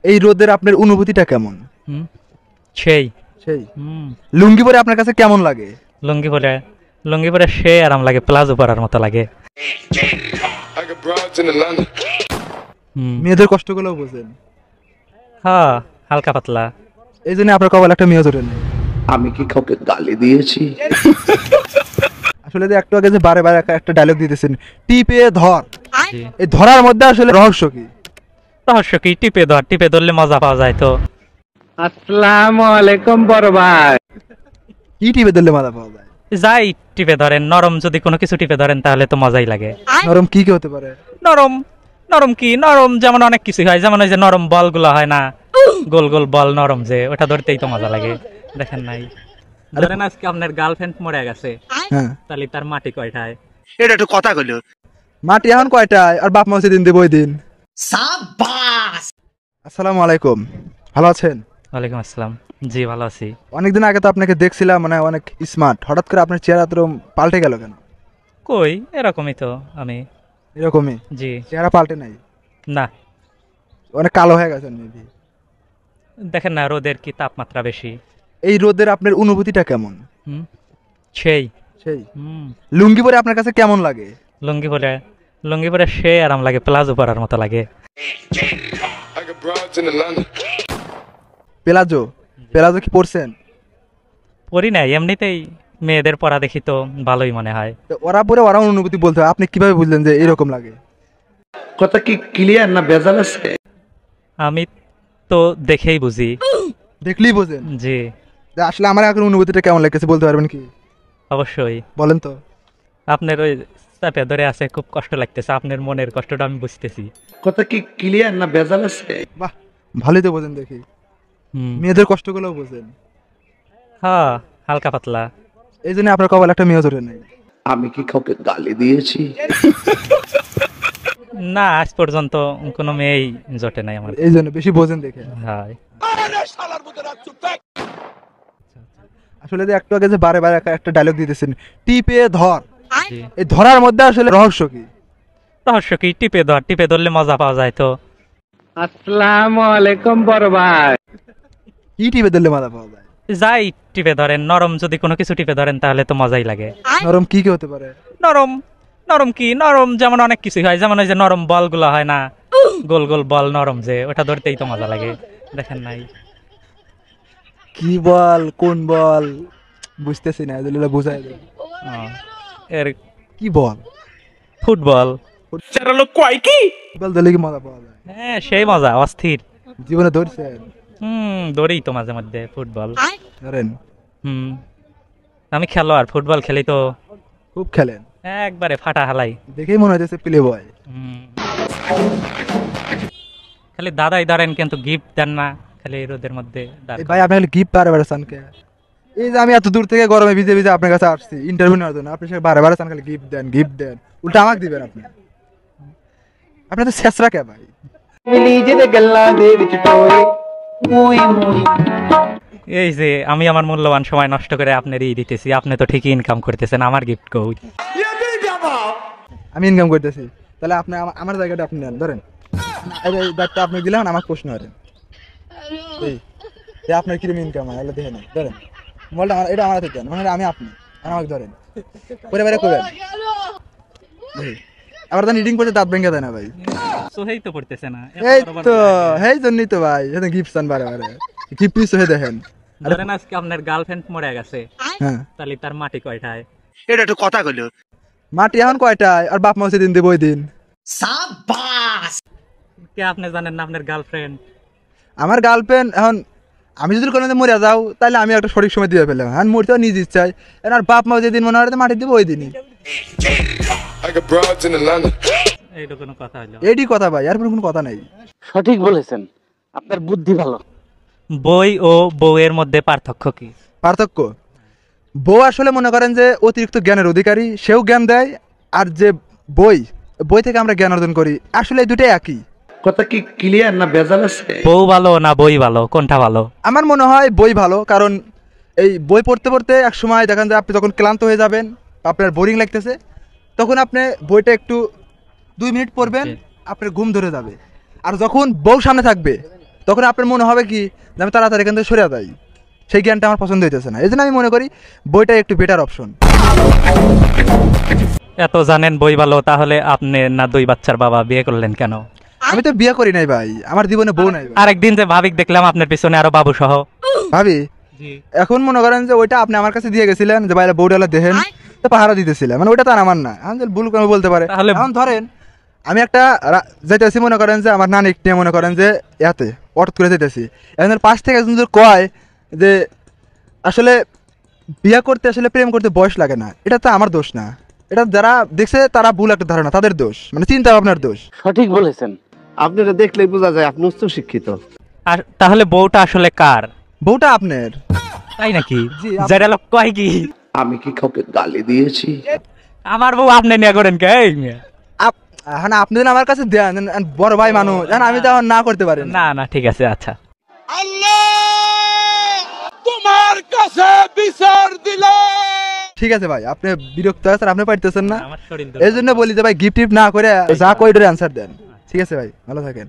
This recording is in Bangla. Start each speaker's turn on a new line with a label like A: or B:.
A: এই রোদের আপনার অনুভূতিটা কেমন?
B: সেই
A: সেই লুঙ্গি পরে আপনার কাছে কেমন লাগে?
B: লুঙ্গি পরে সেই আরাম লাগে, প্লাজো পরার মতো লাগে।
A: মেয়েদের কষ্টগুলো বোঝেন?
B: হ্যাঁ, হালকা পাতলা।
A: এই জন্য আপনার কপালে একটা মেয়ে জোরে নেই।
C: আমি কি কাউকে গালি দিয়েছি?
A: আসলে যে একটু আগে যে বারে বারে একটা ডায়লগ দিতেছেন, টিপে ধর,
B: জি।
A: এই ধরার মধ্যে আসলে রহস্য কি?
B: রহস্য কি? টিপে ধরলে মজা পাওয়া যায় তো।
D: আসসালামু আলাইকুম বড় ভাই।
A: কি টিপে ধরলে মজা পাওয়া যায়?
B: যাই টিপে ধরেন, নরম যদি কোনো কিছু টিপে ধরেন তাহলে তো মজাই লাগে।
A: নরম কি কি হতে পারে?
B: নরম যেমন অনেক কিছু হয়, যেমন ওই যে নরম বল গুলো হয় না, গোল গোল বল নরম, যে ওটা ধরতেই তো মজা লাগে। দেখেন নাই, ধরেন আজকে আপনার গার্লফ্রেন্ড মরে গেছে,
A: হ্যাঁ,
B: তাহলে তার মাটি কয়টায়?
C: এটা একটু কথা কইলো।
A: মাটি এখন কয়টায় আর বাপ মা দিন দেবো ওই দিন। আসসালামু আলাইকুম, ভালো আছেন?
B: ওয়ালাইকুম আসসালাম, জি ভালো আছি।
A: অনেকদিন আগে তো আপনাকে দেখছিলাম, মানে অনেক স্মার্ট, হঠাৎ করে আপনার চেহারা তো পাল্টে গেল কেন?
B: কই, এরকমই তো আমি।
A: এরকমই?
B: জি
A: চেহারা পাল্টে নাই?
B: না,
A: অনেক কালো হয়ে গেছেন মেবি।
B: দেখেন না রোদের কি তাপমাত্রা বেশি।
A: এই রোদের আপনার অনুভূতিটা কেমন?
B: সেই
A: সেই লুঙ্গি পরে আপনার কাছে কেমন লাগে?
B: লুঙ্গি পরে সেই আরাম লাগে, প্লাজো পরার মতো লাগে।
A: পেলাজো পেলাজো কি পরছেন?
B: পরি নাই, এমনিতেই মেয়েদের পরা দেখি তো ভালোই মনে হয়।
A: তো ওরা পরে ওরা অনুভূতি বলতে হয়, আপনি কিভাবে বুঝলেন যে এরকম লাগে?
C: কথা কি ক্লিয়ার না ভেজাল আছে?
B: আমি তো দেখেই বুঝি।
A: দেখলেই বোঝেন?
B: জি
A: যে আসলে আমার এখন অনুভূতিটা কেমন লাগতেছে বলতে পারবেন কি?
B: অবশ্যই।
A: বলেন তো।
B: আপনার ওই চাপে ধরে আছে, খুব কষ্ট লাগতেছে, আপনার মনের কষ্টটা আমি বুঝতেছি।
C: কথা কি ক্লিয়ার না ভেজাল আছে?
A: বাহ, ভালোই তো বোঝেন দেখি। মেয়েদের কষ্টগুলো বোঝেন?
B: হ্যাঁ, হালকা পাতলা।
A: এই জন্য আপনার কপালে একটা মেয়ে জোরে নেই।
C: আমি কি কাউকে গালি দিয়েছি?
B: না, আজ পর্যন্ত কোনো মেয়েই জোটে নাই আমার।
A: এই জন্য বেশি বোঝেন দেখে।
B: হ্যাঁ,
A: আসলে যে একটু আগে যে বারে বারে একটা ডায়লগ দিতেছেন, টিপে ধর,
B: জি।
A: এই ধরার মধ্যে আসলে রহস্য কি?
B: রহস্য কি? টিপে ধরলে মজা পাওয়া যায় তো।
D: আসসালামু আলাইকুম বড় ভাই।
A: কি টিপে ধরলে মজা পাওয়া যায়?
B: যাই টিপে ধরেন, নরম যদি কোনো কিছু টিপে ধরেন তাহলে তো মজাই লাগে।
A: নরম কি কি হতে পারে?
B: নরম যেমন অনেক কিছু হয়, যেমন ওই যে নরম বল গুলো হয় না, গোল গোল বল নরম, যে ওটা ধরতেই তো মজা লাগে। দেখেন নাই,
A: কি বল, কোন বল বুঝতেছি না, এগুলো বুঝাই দেন।
B: এর
A: কি বল?
B: ফুটবল।
A: ফুটবল ধরলে কি মজা পাওয়া যায়?
B: হ্যাঁ, সেই মজা, অস্থির।
A: জীবনে ধরছেন?
B: দৌড়েই তো মাঝে মধ্যে ফুটবল।
A: ধরেন?
B: আমি খেলোয়াড়, ফুটবল খেলি তো।
A: খুব খেলেন?
B: একবারে ফাটা হালাই।
A: দেখেই মনে হইতেছে প্লে বয়।
B: খালি দাদাই ধরেন, কিন্তু গিফট দেন না, খালি এই রোদের মধ্যে
A: এই ভাই আপনি গিফট বারে বারে চান কে? এই যে আমি এত দূর থেকে গরমে ভিজে ভিজে আপনার কাছে আসছি ইন্টারভিউ নেওয়ার জন্য, আপনি সে বারে বারে চান খালি গিফট দেন গিফট দেন, উল্টা আমাকে দিবেন আপনি? আপনি তো শেষরা কে ভাই?
B: এই যে আমি আমার মূল্যবান সময় নষ্ট করে আপনারই দিতেছি, আপনি তো ঠিকই ইনকাম করতেছেন, আমার গিফট কই?
A: আমি ইনকাম করতেছি, তাহলে আপনি আমার জায়গাটা আপনি নেন, ধরেন। এই দায়িত্ব আপনি দিলেন, আমার প্রশ্ন করেন। এই আপনার কিরকম ইনকাম হয় দেখে নেন, ধরেন মোবাইলটা আমার, এটা আমার হাতে দেন, মানে আমি আপনি আমাকে ধরেন, করে বাইরে করবেন। আবার তো রিডিং করতে দাঁত ভেঙে দেয় না ভাই।
B: সোহেই তো পড়তেছে না,
A: এই তো এই জন্যই তো ভাই গিফট চান বারে বারে, গিফট পিস হয়ে দেখেন।
B: ধরেন আজকে আপনার গার্লফ্রেন্ড মরে গেছে,
A: হ্যাঁ,
B: তাহলে তার মাটি কয়টায়?
C: এটা একটু কথা কইলো।
A: মাটি এখন কয়টায় আর বাপ মা দিন দেবো ওই দিন।
B: কে আপনি জানেন না আপনার গার্লফ্রেন্ড?
A: আমার গার্লফ্রেন্ড এখন, আমি যদি কোনো মরে যাও তাহলে আমি একটা সঠিক সময় দিয়ে ফেলাম, আমি মরতেও নিজ ইচ্ছায়, আর বাপ মা যেদিন মনে হয় মাটি দিব ওই দিনই।
B: এইটা কোনো কথা হলো?
A: এইটি কথা ভাই, আর কোনো কথা নাই।
D: সঠিক বলেছেন, আপনার বুদ্ধি ভালো।
B: বই ও বউয়ের মধ্যে পার্থক্য কি?
A: পার্থক্য? বউ আসলে মনে করেন যে অতিরিক্ত জ্ঞানের অধিকারী, সেও জ্ঞান দেয়, আর যে বই, বই থেকে আমরা জ্ঞান অর্জন করি, আসলে এই দুটাই একই।
C: কথা কি ক্লিয়ার না ভেজাল আছে?
B: বউ ভালো না বই ভালো, কোনটা ভালো?
A: আমার মনে হয় বই ভালো, কারণ এই বই পড়তে পড়তে এক সময় দেখেন যে আপনি যখন ক্লান্ত হয়ে যাবেন, আপনার বোরিং লাগতেছে, তখন আপনি বইটা একটু 2 মিনিট পড়বেন, আপনার ঘুম ধরে যাবে। আর যখন বউ সামনে থাকবে, তখন আপনার মনে হবে কি যে আমি তাড়াতাড়ি এখান থেকে সরে যাই, সেই জ্ঞানটা আমার পছন্দ হইতেছে না। এই জন্য আমি মনে করি বইটা একটু বেটার অপশন।
B: এত জানেন বই ভালো, তাহলে আপনি না 2 বাচ্চার বাবা বিয়ে করলেন কেন?
A: আমি তো বিয়ে করি নাই ভাই, আমার জীবনে বউ নাই ভাই।
B: আরেকদিন যে ভাবিক দেখলাম আপনার পিছনে আরো বাবু সহ।
A: ভাবি এখন মনে করেন যে ওইটা আপনি আমার কাছে দিয়ে গেছিলেন যে বাইরে বউডালা দেখেন, তো পাহারা দিতেছিলাম, মানে ওইটা তো আর আমার না, আমি যে ভুল করে বলতে পারে।
B: তাহলে
A: এখন ধরেন আমি একটা যাইতেছি, মনে করেন যে আমার নানিক নিয়ে মনে করেন যে এতে অট করে যেতেছি, এখন পাশ থেকে একজন যদি কয় যে আসলে বিয়ে করতে আসলে প্রেম করতে বয়স লাগে না, এটা তো আমার দোষ না, এটা যারা দেখছে তারা ভুল একটা ধারণা, তাদের দোষ, মানে চিন্তা ভাবনার দোষ।
D: সঠিক বলেছেন।
C: আপনারা দেখলেই বোঝা যায় আপনি উচ্চ শিক্ষিত।
B: আর তাহলে বউটা আসলে কার?
A: বউটা আপনার।
B: তাই নাকি?
A: জি,
B: যেটা লোক কয় কি
C: আমি কি কাউকে গালি দিয়েছি?
B: আমার বউ আপনি নিয়ে করেন কে? এই মেয়ে।
A: এখন আপনি যদি আমার কাছে দেন, বড় ভাই মানুষ, এখন আমি তো এখন না করতে পারি না।
B: না না ঠিক আছে, আচ্ছা।
A: ঠিক আছে ভাই, আপনি বিরক্ত আছেন, আপনি পারতেছেন না,
B: আমার শরীর
A: এই জন্য বলি যে ভাই গিফট টিফট না করে যা কই ডরে অ্যান্সার দেন। ঠিক আছে ভাই, ভালো থাকেন।